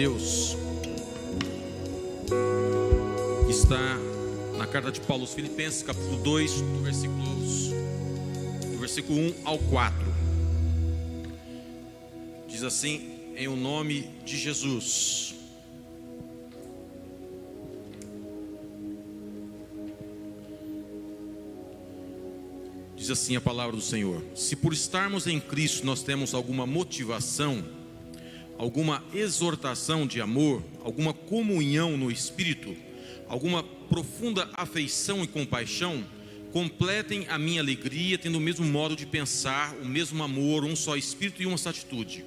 Deus, que está na carta de Paulo aos Filipenses, capítulo 2, do versículo 1 ao 4. Diz assim: em o nome de Jesus. Diz assim a palavra do Senhor: se por estarmos em Cristo nós temos alguma motivação, alguma exortação de amor, alguma comunhão no Espírito, alguma profunda afeição e compaixão, completem a minha alegria, tendo o mesmo modo de pensar, o mesmo amor, um só Espírito e uma só atitude.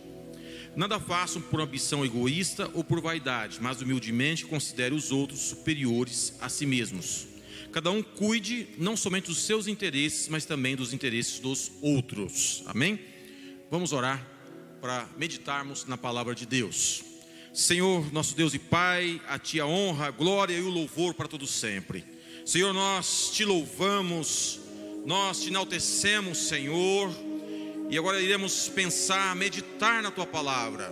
Nada façam por ambição egoísta ou por vaidade, mas humildemente considere os outros superiores a si mesmos. Cada um cuide não somente dos seus interesses, mas também dos interesses dos outros. Amém? Vamos orar para meditarmos na palavra de Deus. Senhor, nosso Deus e Pai, a Ti a honra, a glória e o louvor para todos sempre. Senhor, nós Te louvamos, nós Te enaltecemos, Senhor, e agora iremos pensar, meditar na Tua palavra.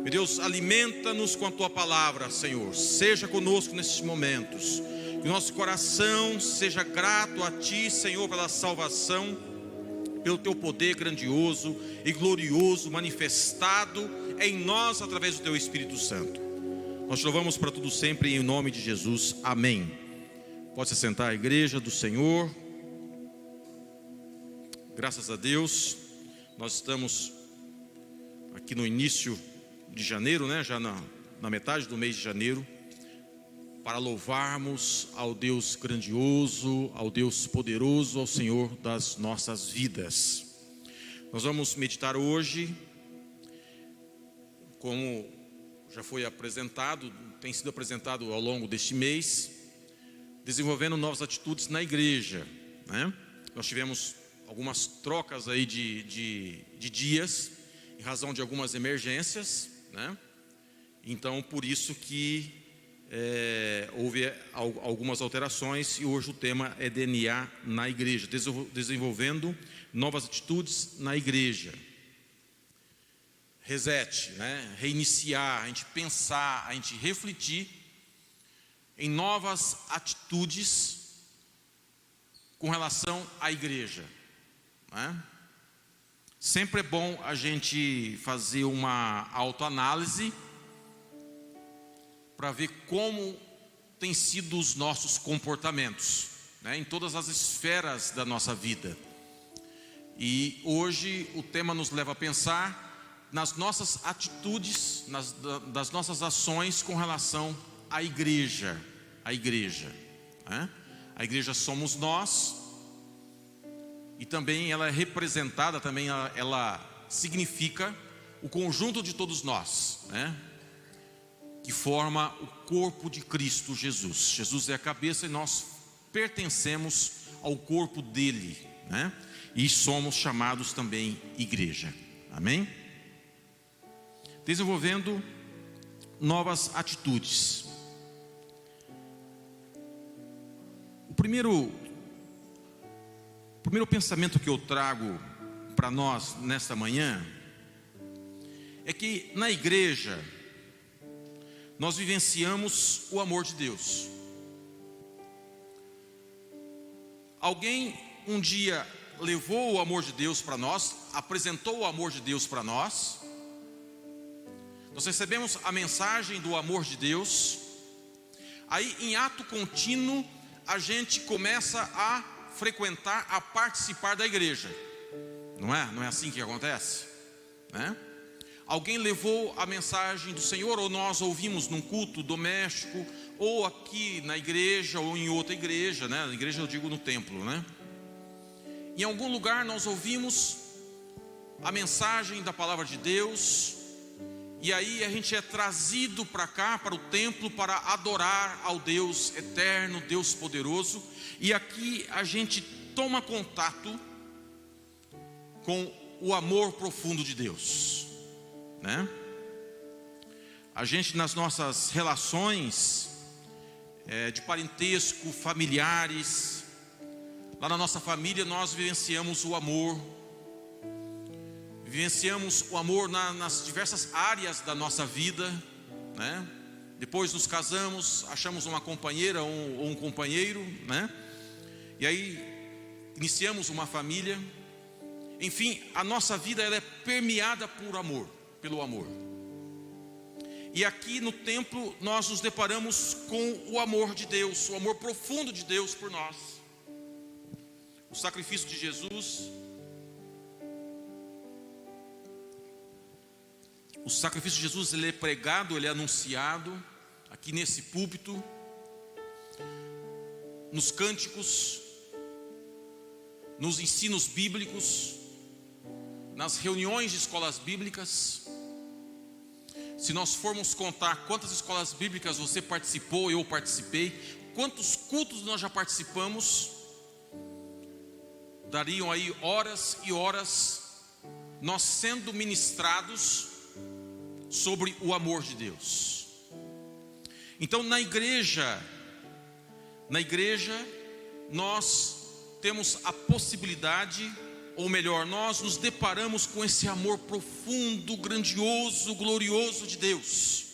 Meu Deus, alimenta-nos com a Tua palavra, Senhor. Seja conosco nesses momentos. Que o nosso coração seja grato a Ti, Senhor, pela salvação, pelo Teu poder grandioso e glorioso manifestado em nós através do Teu Espírito Santo. Nós te louvamos para tudo sempre em nome de Jesus. Amém. Pode se sentar, a igreja do Senhor. Graças a Deus, nós estamos aqui no início de janeiro, né? Já na metade do mês de janeiro, para louvarmos ao Deus grandioso, ao Deus poderoso, ao Senhor das nossas vidas. Nós vamos meditar hoje, como já foi apresentado, tem sido apresentado ao longo deste mês, desenvolvendo novas atitudes na igreja, né? Nós tivemos algumas trocas aí de dias, em razão de algumas emergências, né? Então, por isso que houve algumas alterações, e hoje o tema é DNA na igreja, desenvolvendo novas atitudes na igreja. Reset, né? Reiniciar, a gente pensar, a gente refletir em novas atitudes com relação à igreja, né? Sempre é bom a gente fazer uma autoanálise para ver como tem sido os nossos comportamentos, né, em todas as esferas da nossa vida. E hoje o tema nos leva a pensar nas nossas atitudes, das nossas ações com relação à igreja. A igreja, né? A igreja somos nós, e também ela é representada, também ela significa o conjunto de todos nós, né? Que forma o corpo de Cristo Jesus. Jesus é a cabeça e nós pertencemos ao corpo dele, né? E somos chamados também igreja. Amém? Desenvolvendo novas atitudes. O primeiro pensamento que eu trago para nós nesta manhã é que na igreja nós vivenciamos o amor de Deus. Alguém um dia levou o amor de Deus para nós, apresentou o amor de Deus para nós. Nós recebemos a mensagem do amor de Deus. Aí, em ato contínuo, a gente começa a frequentar, a participar da igreja. Não é assim que acontece, né? Alguém levou a mensagem do Senhor, ou nós ouvimos num culto doméstico, ou aqui na igreja, ou em outra igreja, né? Na igreja eu digo no templo, né? Em algum lugar nós ouvimos a mensagem da palavra de Deus, e aí a gente é trazido para cá, para o templo, para adorar ao Deus eterno, Deus poderoso, e aqui a gente toma contato com o amor profundo de Deus, né? A gente, nas nossas relações de parentesco, familiares, lá na nossa família nós vivenciamos o amor. Vivenciamos o amor nas diversas áreas da nossa vida, né? Depois nos casamos, achamos uma companheira ou um companheiro, né? E aí iniciamos uma família. Enfim, a nossa vida ela é permeada por amor, pelo amor. E aqui no templo nós nos deparamos com o amor de Deus, o amor profundo de Deus por nós. O sacrifício de Jesus. O sacrifício de Jesus ele é pregado, ele é anunciado aqui nesse púlpito, nos cânticos, nos ensinos bíblicos, nas reuniões de escolas bíblicas. Se nós formos contar quantas escolas bíblicas você participou, eu participei, quantos cultos nós já participamos, dariam aí horas e horas nós sendo ministrados sobre o amor de Deus. Então na igreja nós temos a possibilidade, ou melhor, nós nos deparamos com esse amor profundo, grandioso, glorioso de Deus.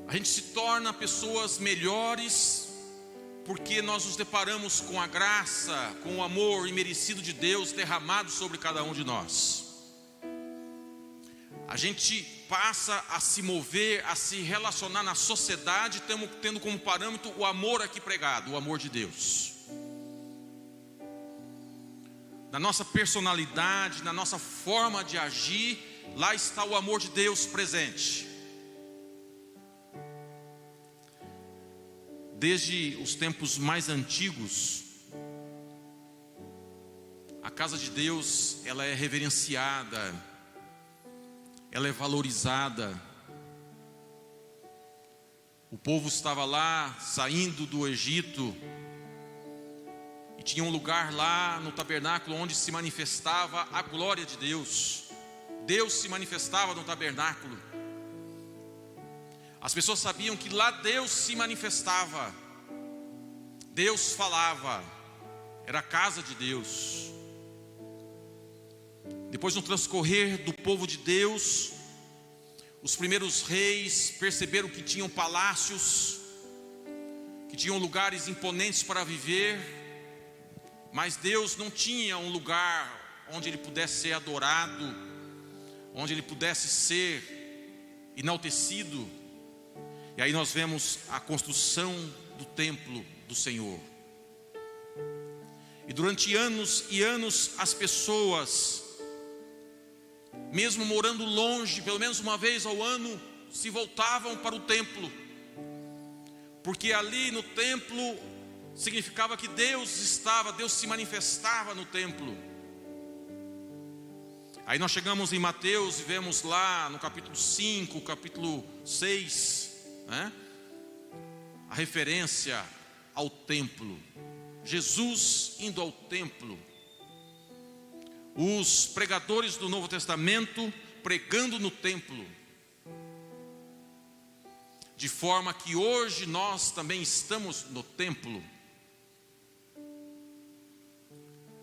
A gente se torna pessoas melhores porque nós nos deparamos com a graça, com o amor imerecido de Deus derramado sobre cada um de nós. A gente passa a se mover, a se relacionar na sociedade, tendo como parâmetro o amor aqui pregado, o amor de Deus. Na nossa personalidade, na nossa forma de agir, lá está o amor de Deus presente. Desde os tempos mais antigos, a casa de Deus, ela é reverenciada, ela é valorizada. O povo estava lá, saindo do Egito, e tinha um lugar lá no tabernáculo onde se manifestava a glória de Deus. Deus se manifestava no tabernáculo. As pessoas sabiam que lá Deus se manifestava, Deus falava, era a casa de Deus. Depois, no transcorrer do povo de Deus, os primeiros reis perceberam que tinham palácios, que tinham lugares imponentes para viver, mas Deus não tinha um lugar onde Ele pudesse ser adorado, onde Ele pudesse ser enaltecido. E aí nós vemos a construção do templo do Senhor. E durante anos e anos as pessoas, mesmo morando longe, pelo menos uma vez ao ano, se voltavam para o templo, porque ali no templo significava que Deus estava, Deus se manifestava no templo. Aí nós chegamos em Mateus e vemos lá no capítulo 5, capítulo 6, né? A referência ao templo, Jesus indo ao templo, os pregadores do Novo Testamento pregando no templo, de forma que hoje nós também estamos no templo.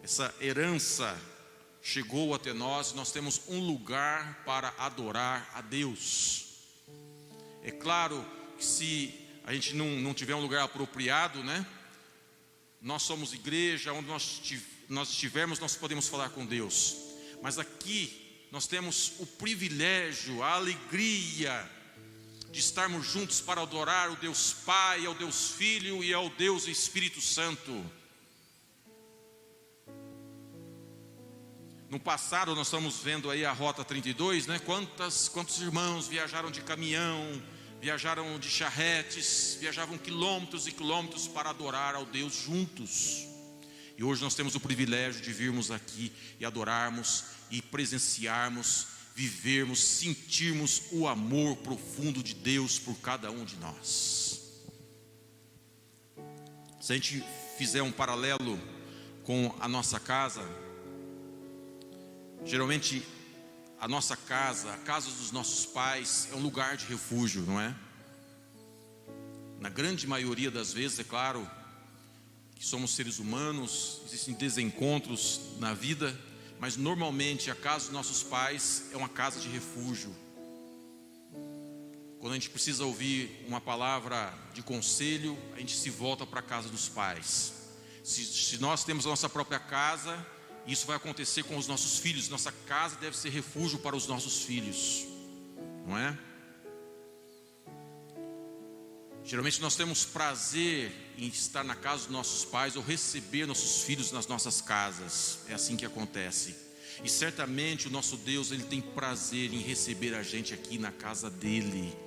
Essa herança chegou até nós, nós temos um lugar para adorar a Deus. É claro que se a gente não tiver um lugar apropriado, né? Nós somos igreja, onde nós estivermos, nós podemos falar com Deus. Mas aqui nós temos o privilégio, a alegria de estarmos juntos para adorar o Deus Pai, ao Deus Filho e ao Deus Espírito Santo. No passado nós estamos vendo aí a Rota 32, né? Quantos irmãos viajaram de caminhão, viajaram de charretes, viajavam quilômetros e quilômetros para adorar ao Deus juntos. E hoje nós temos o privilégio de virmos aqui e adorarmos e presenciarmos, vivermos, sentirmos o amor profundo de Deus por cada um de nós. Se a gente fizer um paralelo com a nossa casa, geralmente a nossa casa, a casa dos nossos pais é um lugar de refúgio, não é? Na grande maioria das vezes, é claro, que somos seres humanos, existem desencontros na vida, mas normalmente a casa dos nossos pais é uma casa de refúgio. Quando a gente precisa ouvir uma palavra de conselho, a gente se volta para a casa dos pais. Se nós temos a nossa própria casa, isso vai acontecer com os nossos filhos. Nossa casa deve ser refúgio para os nossos filhos, não é? Geralmente nós temos prazer em estar na casa dos nossos pais ou receber nossos filhos nas nossas casas. É assim que acontece. E certamente o nosso Deus, Ele tem prazer em receber a gente aqui na casa dEle.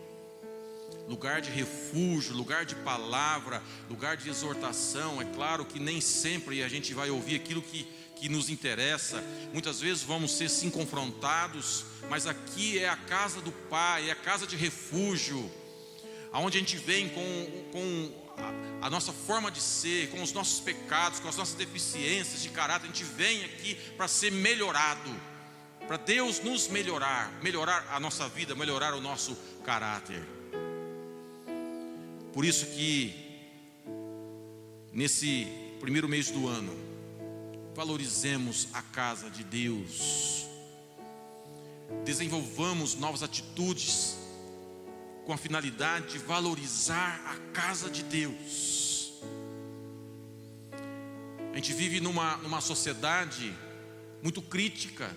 Lugar de refúgio, lugar de palavra, lugar de exortação. É claro que nem sempre a gente vai ouvir aquilo que nos interessa. Muitas vezes vamos ser sim confrontados, mas aqui é a casa do Pai, é a casa de refúgio, aonde a gente vem com a nossa forma de ser, com os nossos pecados, com as nossas deficiências de caráter. A gente vem aqui para ser melhorado, para Deus nos melhorar a nossa vida, melhorar o nosso caráter. Por isso que nesse primeiro mês do ano, valorizemos a casa de Deus, desenvolvamos novas atitudes com a finalidade de valorizar a casa de Deus. A gente vive numa sociedade muito crítica.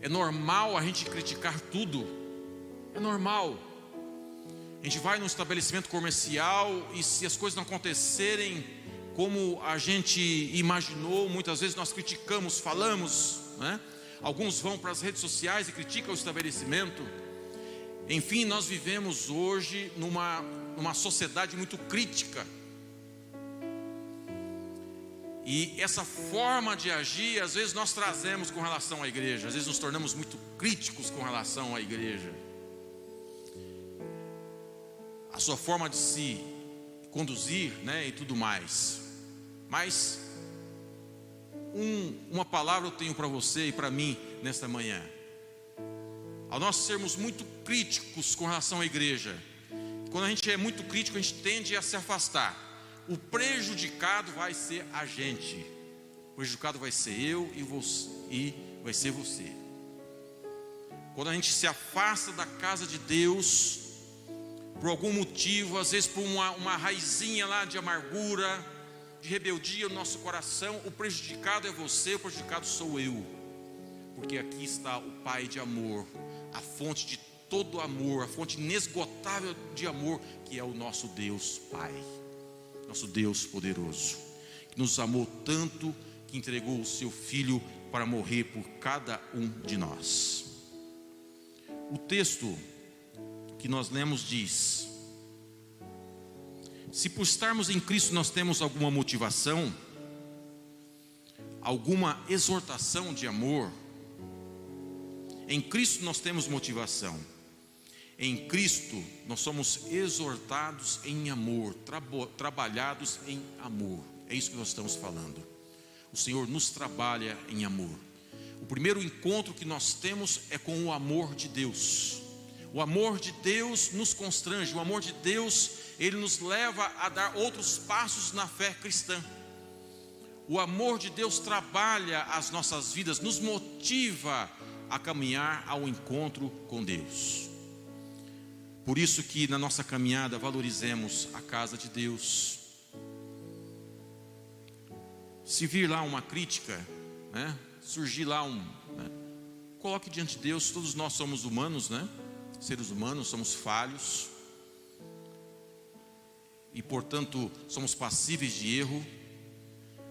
É normal a gente criticar tudo, é normal. A gente vai num estabelecimento comercial e se as coisas não acontecerem como a gente imaginou, muitas vezes nós criticamos, falamos, né? Alguns vão para as redes sociais e criticam o estabelecimento. Enfim, nós vivemos hoje numa sociedade muito crítica. E essa forma de agir, às vezes nós trazemos com relação à igreja. Às vezes nos tornamos muito críticos com relação à igreja. A sua forma de se conduzir, né, e tudo mais. Mas uma palavra eu tenho para você e para mim nesta manhã. Ao nós sermos muito críticos com relação à igreja, quando a gente é muito crítico, a gente tende a se afastar. O prejudicado vai ser a gente. O prejudicado vai ser eu e você, e vai ser você. Quando a gente se afasta da casa de Deus, por algum motivo, às vezes por uma raizinha lá de amargura, de rebeldia no nosso coração, o prejudicado é você, o prejudicado sou eu. Porque aqui está o Pai de amor, a fonte de todo amor, a fonte inesgotável de amor, que é o nosso Deus Pai, nosso Deus poderoso, que nos amou tanto que entregou o seu Filho para morrer por cada um de nós. O texto que nós lemos diz: se por estarmos em Cristo nós temos alguma motivação, alguma exortação de amor, em Cristo nós temos motivação, em Cristo nós somos exortados em amor, trabalhados em amor. É isso que nós estamos falando. O Senhor nos trabalha em amor. O primeiro encontro que nós temos é com o amor de Deus. O amor de Deus nos constrange, o amor de Deus, Ele nos leva a dar outros passos na fé cristã. O amor de Deus trabalha as nossas vidas, nos motiva a caminhar ao encontro com Deus. Por isso que na nossa caminhada valorizemos a casa de Deus. Se vir lá uma crítica, né, surgir lá coloque diante de Deus. Todos nós somos humanos, né? Seres humanos, somos falhos e portanto somos passíveis de erro,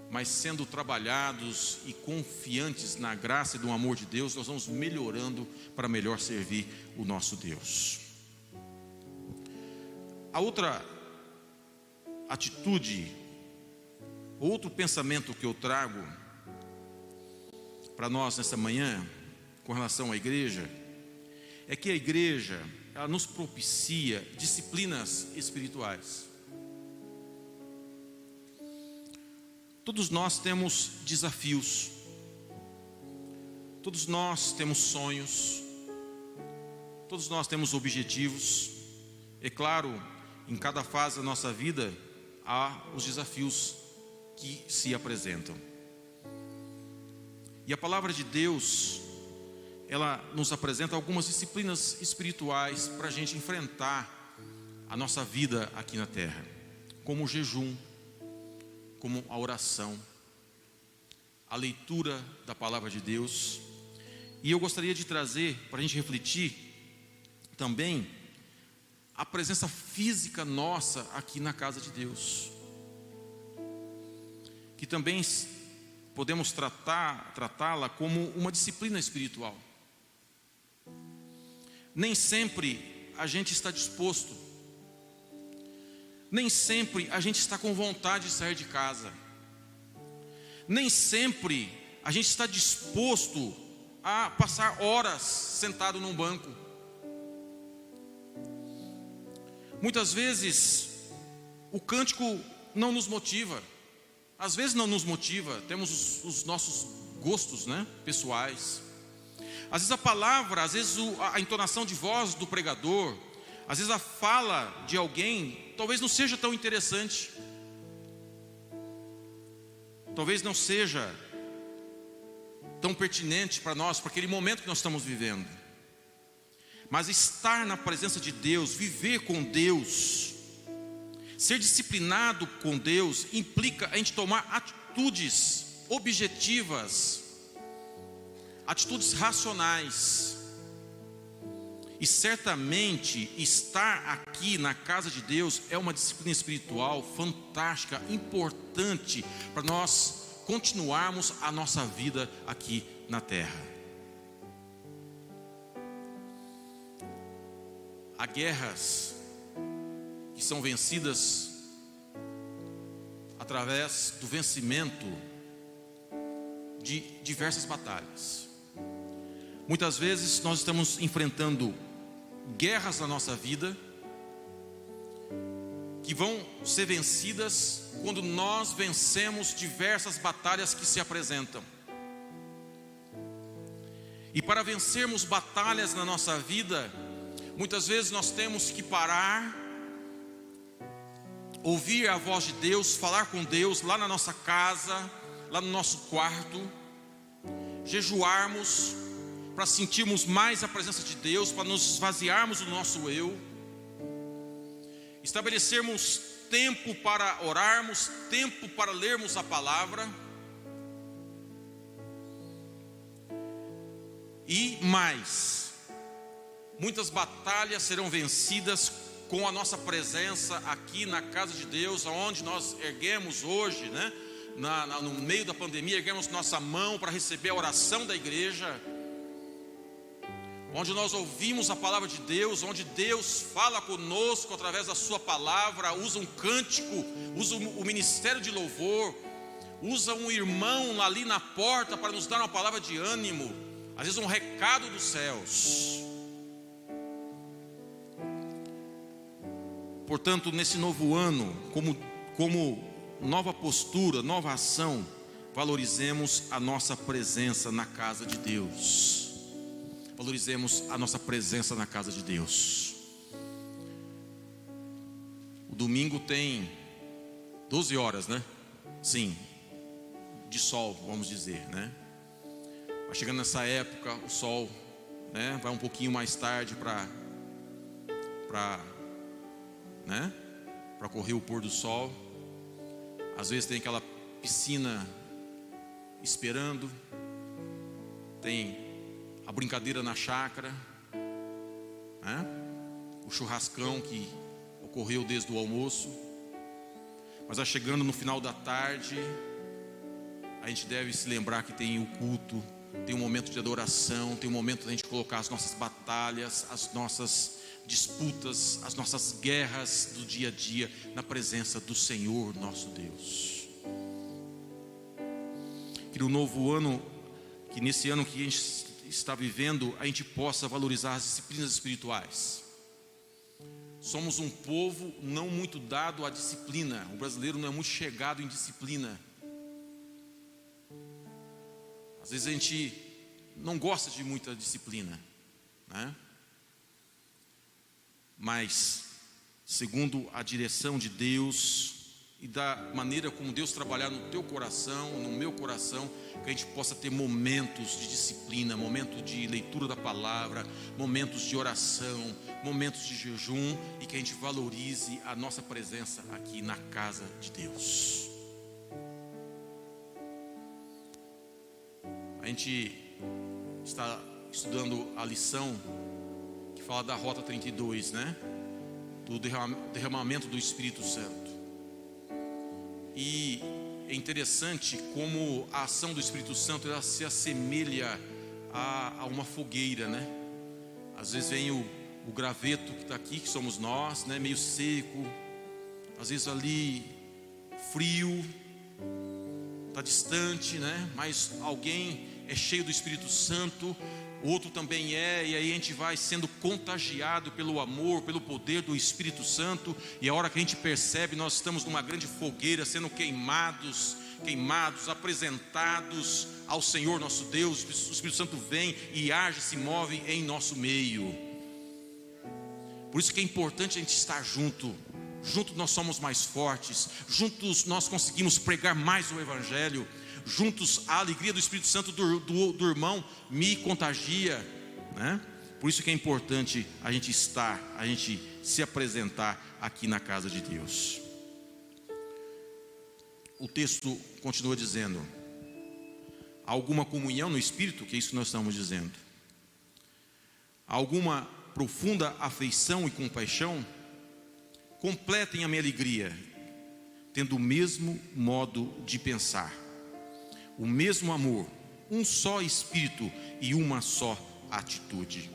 mas sendo trabalhados e confiantes na graça e do amor de Deus, nós vamos melhorando para melhor servir o nosso Deus. A outra atitude, outro pensamento que eu trago para nós nessa manhã, com relação à igreja, é que a igreja, ela nos propicia disciplinas espirituais. Todos nós temos desafios, todos nós temos sonhos, todos nós temos objetivos. É claro, em cada fase da nossa vida há os desafios que se apresentam. E a palavra de Deus, ela nos apresenta algumas disciplinas espirituais para a gente enfrentar a nossa vida aqui na terra, como o jejum, como a oração, a leitura da palavra de Deus. E eu gostaria de trazer para a gente refletir também a presença física nossa aqui na casa de Deus, que também podemos tratá-la como uma disciplina espiritual. Nem sempre a gente está disposto, nem sempre a gente está com vontade de sair de casa, nem sempre a gente está disposto a passar horas sentado num banco. Muitas vezes o cântico não nos motiva, às vezes não nos motiva, temos os nossos gostos, pessoais. Às vezes a palavra, às vezes a entonação de voz do pregador, às vezes a fala de alguém talvez não seja tão interessante, talvez não seja tão pertinente para nós, para aquele momento que nós estamos vivendo. Mas estar na presença de Deus, viver com Deus, ser disciplinado com Deus, implica a gente tomar atitudes objetivas, atitudes racionais. E certamente estar aqui na casa de Deus é uma disciplina espiritual fantástica, importante para nós continuarmos a nossa vida aqui na terra. Há guerras que são vencidas através do vencimento de diversas batalhas. Muitas vezes nós estamos enfrentando guerras na nossa vida que vão ser vencidas quando nós vencemos diversas batalhas que se apresentam. E para vencermos batalhas na nossa vida, muitas vezes nós temos que parar, ouvir a voz de Deus, falar com Deus lá na nossa casa, lá no nosso quarto, jejuarmos para sentirmos mais a presença de Deus, para nos esvaziarmos do nosso eu, estabelecermos tempo para orarmos, tempo para lermos a palavra, e mais, muitas batalhas serão vencidas com a nossa presença aqui na casa de Deus, onde nós erguemos hoje, no meio da pandemia, erguemos nossa mão para receber a oração da igreja, onde nós ouvimos a palavra de Deus, onde Deus fala conosco através da sua palavra, usa um cântico, usa o ministério de louvor, usa um irmão ali na porta para nos dar uma palavra de ânimo, às vezes um recado dos céus. Portanto, nesse novo ano, como nova postura, nova ação, valorizemos a nossa presença na casa de Deus. Valorizemos a nossa presença na casa de Deus. O domingo tem 12 horas, Sim, de sol, vamos dizer, Vai chegando nessa época, o sol, vai um pouquinho mais tarde para correr o pôr do sol. Às vezes tem aquela piscina esperando, tem a brincadeira na chácara, o churrascão que ocorreu desde o almoço. Mas vai chegando no final da tarde, a gente deve se lembrar que tem o culto, tem um momento de adoração, tem um momento da gente colocar as nossas batalhas, as nossas disputas, as nossas guerras do dia a dia na presença do Senhor nosso Deus. Que no novo ano, que nesse ano que a gente está vivendo, a gente possa valorizar as disciplinas espirituais. Somos um povo não muito dado à disciplina. O brasileiro não é muito chegado em disciplina. Às vezes a gente não gosta de muita disciplina, Mas, segundo a direção de Deus, e da maneira como Deus trabalhar no teu coração, no meu coração, que a gente possa ter momentos de disciplina, momentos de leitura da palavra, momentos de oração, momentos de jejum, e que a gente valorize a nossa presença aqui na casa de Deus. A gente está estudando a lição que fala da Rota 32, né? Do derramamento do Espírito Santo. E é interessante como a ação do Espírito Santo, ela se assemelha a uma fogueira, né? Às vezes vem o graveto que está aqui, que somos nós, né? Meio seco, às vezes ali frio, está distante, né? Mas alguém é cheio do Espírito Santo, outro também é, e aí a gente vai sendo contagiado pelo amor, pelo poder do Espírito Santo, e a hora que a gente percebe, nós estamos numa grande fogueira, sendo queimados, apresentados ao Senhor nosso Deus. O Espírito Santo vem e age, se move em nosso meio. Por isso que é importante a gente estar junto nós somos mais fortes, juntos nós conseguimos pregar mais o Evangelho, juntos a alegria do Espírito Santo do irmão me contagia, né? Por isso que é importante a gente se apresentar aqui na casa de Deus. O texto continua dizendo: alguma comunhão no Espírito, que é isso que nós estamos dizendo, alguma profunda afeição e compaixão, completem a minha alegria, tendo o mesmo modo de pensar, o mesmo amor, um só Espírito e uma só atitude.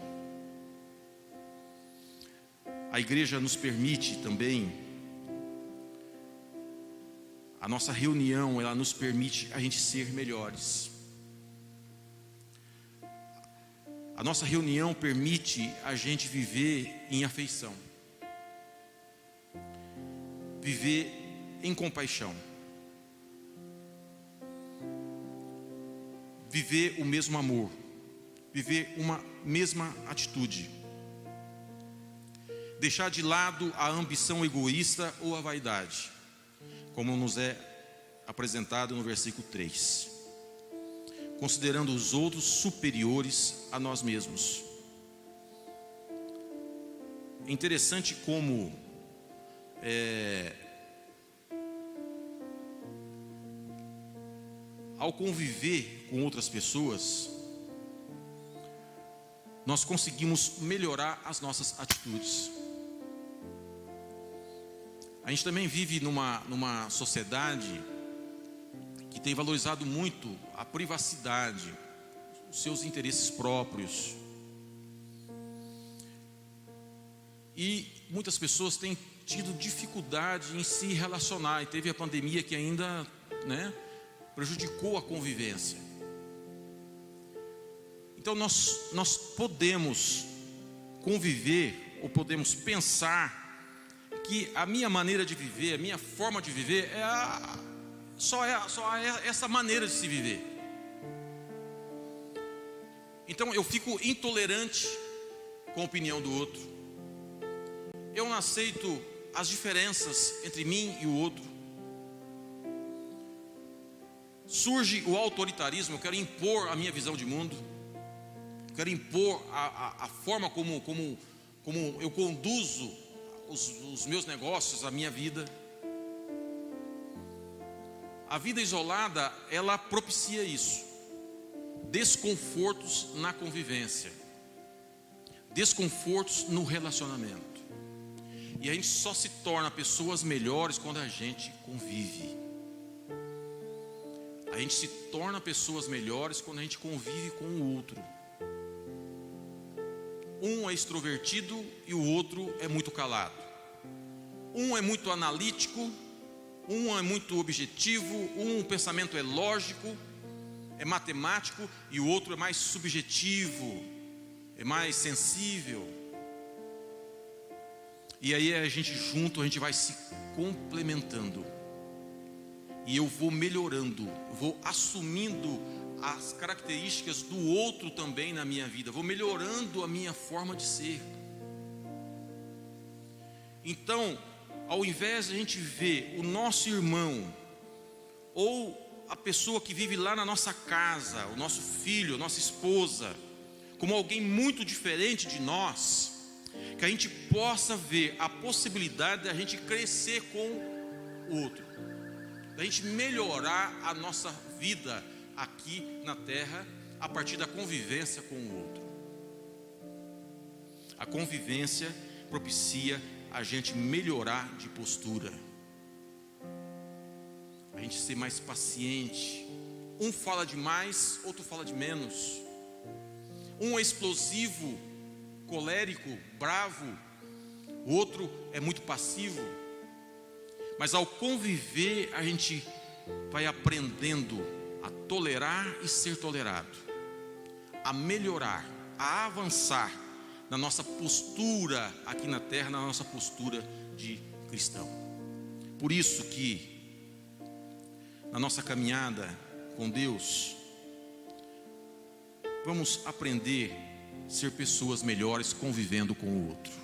A igreja nos permite também, a nossa reunião, ela nos permite a gente ser melhores. A nossa reunião permite a gente viver em afeição, viver em compaixão, viver o mesmo amor, viver uma mesma atitude, deixar de lado a ambição egoísta ou a vaidade, como nos é apresentado no versículo 3, considerando os outros superiores a nós mesmos. É interessante como ao conviver com outras pessoas, nós conseguimos melhorar as nossas atitudes. A gente também vive numa sociedade que tem valorizado muito a privacidade, os seus interesses próprios. E muitas pessoas têm tido dificuldade em se relacionar, e teve a pandemia que ainda, prejudicou a convivência. Então nós podemos conviver, ou podemos pensar que a minha maneira de viver, a minha forma de viver só é essa maneira de se viver. Então eu fico intolerante com a opinião do outro, eu não aceito as diferenças entre mim e o outro. Surge o autoritarismo, eu quero impor a minha visão de mundo, eu quero impor a forma como eu conduzo os meus negócios, a minha vida. A vida isolada, ela propicia isso, desconfortos na convivência, desconfortos no relacionamento. E a gente só se torna pessoas melhores quando a gente convive. A gente se torna pessoas melhores quando a gente convive com o outro. Um é extrovertido e o outro é muito calado. Um é muito analítico, um é muito objetivo, o pensamento é lógico, é matemático, e o outro é mais subjetivo, é mais sensível. E aí a gente junto, a gente vai se complementando. E eu vou melhorando, vou assumindo as características do outro também na minha vida, vou melhorando a minha forma de ser. Então, ao invés de a gente ver o nosso irmão, ou a pessoa que vive lá na nossa casa, o nosso filho, a nossa esposa, como alguém muito diferente de nós, que a gente possa ver a possibilidade de a gente crescer com o outro, da gente melhorar a nossa vida aqui na terra, a partir da convivência com o outro. A convivência propicia a gente melhorar de postura, a gente ser mais paciente. Um fala demais, outro fala de menos. Um é explosivo, colérico, bravo, o outro é muito passivo. Mas ao conviver, a gente vai aprendendo a tolerar e ser tolerado, a melhorar, a avançar na nossa postura aqui na terra, na nossa postura de cristão. Por isso que na nossa caminhada com Deus, vamos aprender a ser pessoas melhores convivendo com o outro.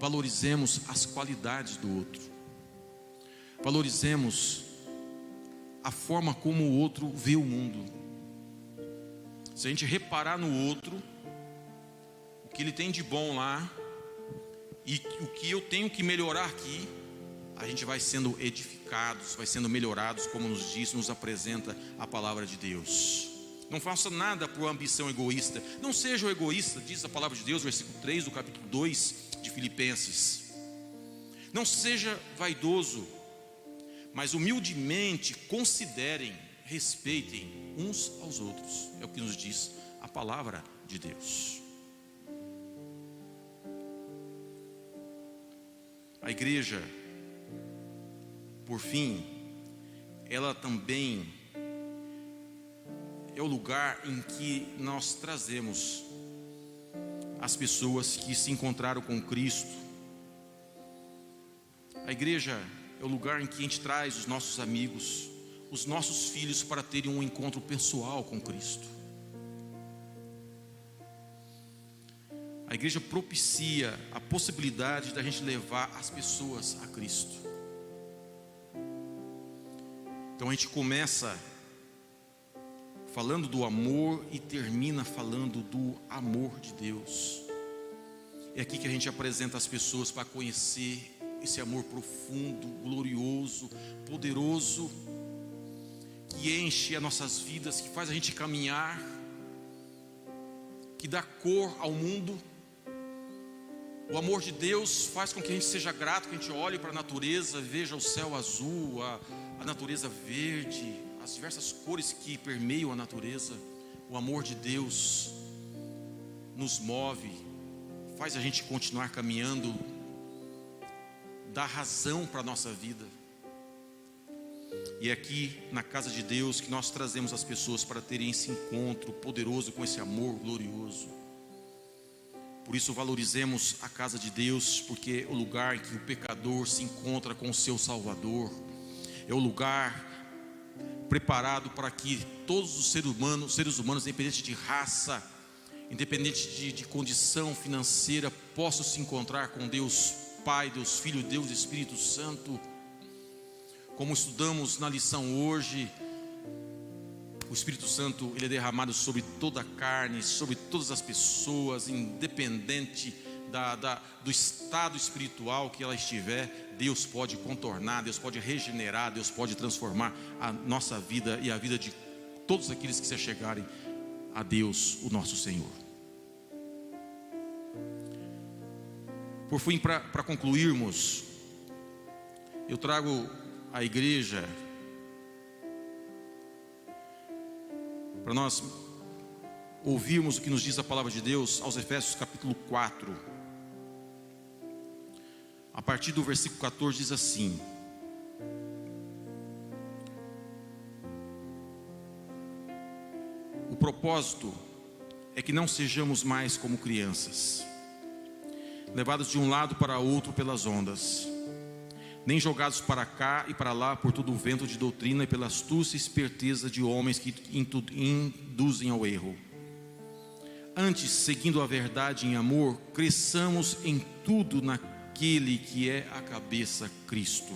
Valorizemos as qualidades do outro. Valorizemos a forma como o outro vê o mundo. Se a gente reparar no outro, o que ele tem de bom lá, e o que eu tenho que melhorar aqui, a gente vai sendo edificados, vai sendo melhorados, como nos diz, nos apresenta a palavra de Deus. Não faça nada por ambição egoísta. Não seja egoísta, diz a palavra de Deus, versículo 3 do capítulo 2 de Filipenses. Não seja vaidoso, mas humildemente considerem, respeitem uns aos outros. É o que nos diz a palavra de Deus. A igreja, por fim, ela também é o lugar em que nós trazemos as pessoas que se encontraram com Cristo. A igreja é o lugar em que a gente traz os nossos amigos, os nossos filhos, para terem um encontro pessoal com Cristo. A igreja propicia a possibilidade da gente levar as pessoas a Cristo. Então a gente começa falando do amor e termina falando do amor de Deus. É aqui que a gente apresenta as pessoas para conhecer esse amor profundo, glorioso, poderoso, que enche as nossas vidas, que faz a gente caminhar, que dá cor ao mundo. O amor de Deus faz com que a gente seja grato, que a gente olhe para a natureza, veja o céu azul, a natureza verde, as diversas cores que permeiam a natureza. O amor de Deus nos move, faz a gente continuar caminhando, dá razão para a nossa vida. E é aqui na casa de Deus que nós trazemos as pessoas para terem esse encontro poderoso com esse amor glorioso. Por isso valorizemos a casa de Deus, porque é o lugar em que o pecador se encontra com o seu Salvador. É o lugar preparado para que todos os seres humanos, independente de raça, independente de condição financeira, possam se encontrar com Deus Pai, Deus Filho, Deus Espírito Santo. Como estudamos na lição hoje, o Espírito Santo, ele é derramado sobre toda a carne, sobre todas as pessoas, independente do estado espiritual que ela estiver. Deus pode contornar, Deus pode regenerar, Deus pode transformar a nossa vida e a vida de todos aqueles que se achegarem a Deus, o nosso Senhor. Por fim, para concluirmos, eu trago à igreja, para nós ouvirmos o que nos diz a palavra de Deus aos Efésios capítulo 4, a partir do versículo 14, diz assim: o propósito é que não sejamos mais como crianças, levados de um lado para outro pelas ondas, nem jogados para cá e para lá por todo o vento de doutrina e pela astúcia e esperteza de homens que induzem ao erro. Antes, seguindo a verdade em amor, cresçamos em tudo naquele que é a cabeça, Cristo.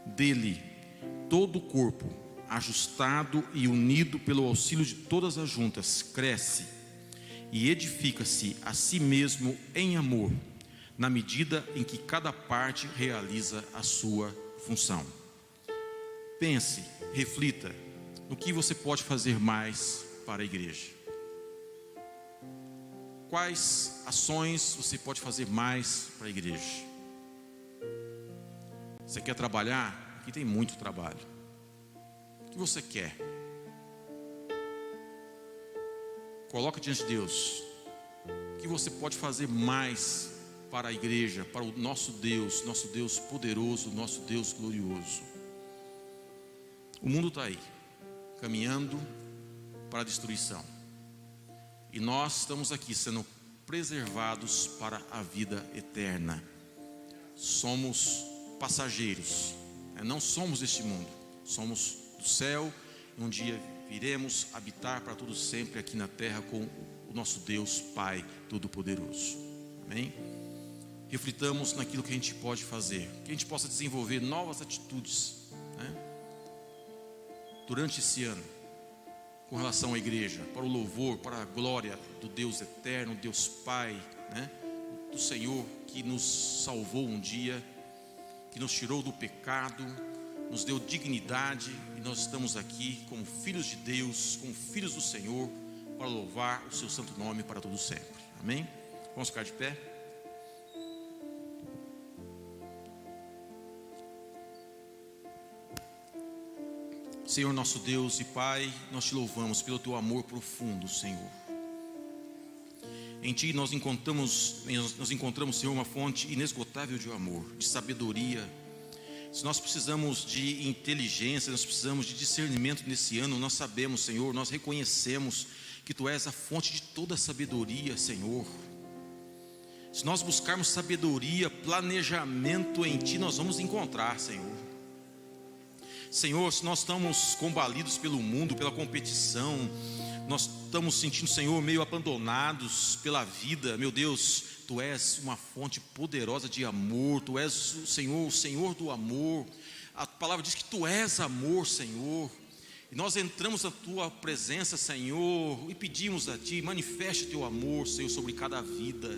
Dele, todo o corpo, ajustado e unido pelo auxílio de todas as juntas, cresce e edifica-se a si mesmo em amor, na medida em que cada parte realiza a sua função. Pense, reflita no que você pode fazer mais para a igreja. Quais ações você pode fazer mais para a igreja? Você quer trabalhar? Aqui tem muito trabalho. O que você quer? Coloca diante de Deus. O que você pode fazer mais para a igreja, para o nosso Deus poderoso, nosso Deus glorioso? O mundo está aí, caminhando para a destruição. E nós estamos aqui sendo preservados para a vida eterna. Somos passageiros, não somos deste mundo, somos do céu, e um dia viremos habitar para todo sempre aqui na terra com o nosso Deus Pai Todo-Poderoso. Amém? Reflitamos naquilo que a gente pode fazer, que a gente possa desenvolver novas atitudes, durante esse ano, com relação à igreja, para o louvor, para a glória do Deus eterno, Deus Pai, do Senhor que nos salvou um dia, que nos tirou do pecado, nos deu dignidade, e nós estamos aqui como filhos de Deus, como filhos do Senhor, para louvar o seu santo nome para todo sempre. Amém? Vamos ficar de pé? Senhor nosso Deus e Pai, nós te louvamos pelo teu amor profundo, Senhor. Em Ti nós encontramos, Senhor, uma fonte inesgotável de amor, de sabedoria. Se nós precisamos de inteligência, nós precisamos de discernimento nesse ano, nós sabemos, Senhor, nós reconhecemos que Tu és a fonte de toda sabedoria, Senhor. Se nós buscarmos sabedoria, planejamento em Ti, nós vamos encontrar, Senhor. Senhor, se nós estamos combalidos pelo mundo, pela competição, nós estamos sentindo, Senhor, meio abandonados pela vida, meu Deus, Tu és uma fonte poderosa de amor, Tu és o Senhor do amor. A palavra diz que Tu és amor, Senhor. E nós entramos na Tua presença, Senhor, e pedimos a Ti, manifeste Teu amor, Senhor, sobre cada vida.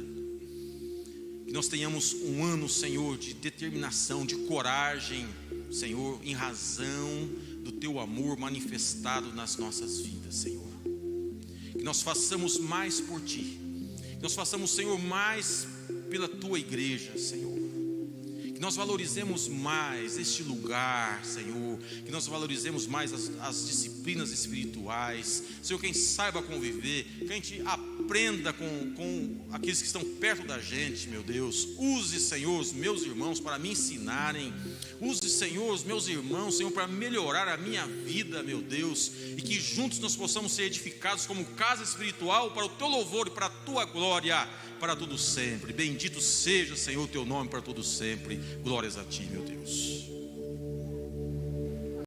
Que nós tenhamos um ano, Senhor, de determinação, de coragem, Senhor, em razão do Teu amor manifestado nas nossas vidas, Senhor. Que nós façamos mais por Ti, que nós façamos, Senhor, mais pela Tua igreja, Senhor. Que nós valorizemos mais este lugar, Senhor. Que nós valorizemos mais as disciplinas espirituais, Senhor, quem saiba conviver, que a gente aprenda com aqueles que estão perto da gente, meu Deus. Use, Senhor, os meus irmãos para me ensinarem. Use, Senhor, os meus irmãos, Senhor, para melhorar a minha vida, meu Deus. E que juntos nós possamos ser edificados como casa espiritual para o Teu louvor e para a Tua glória, para todo sempre. Bendito seja, Senhor, o Teu nome para todo sempre. Glórias a Ti, meu Deus.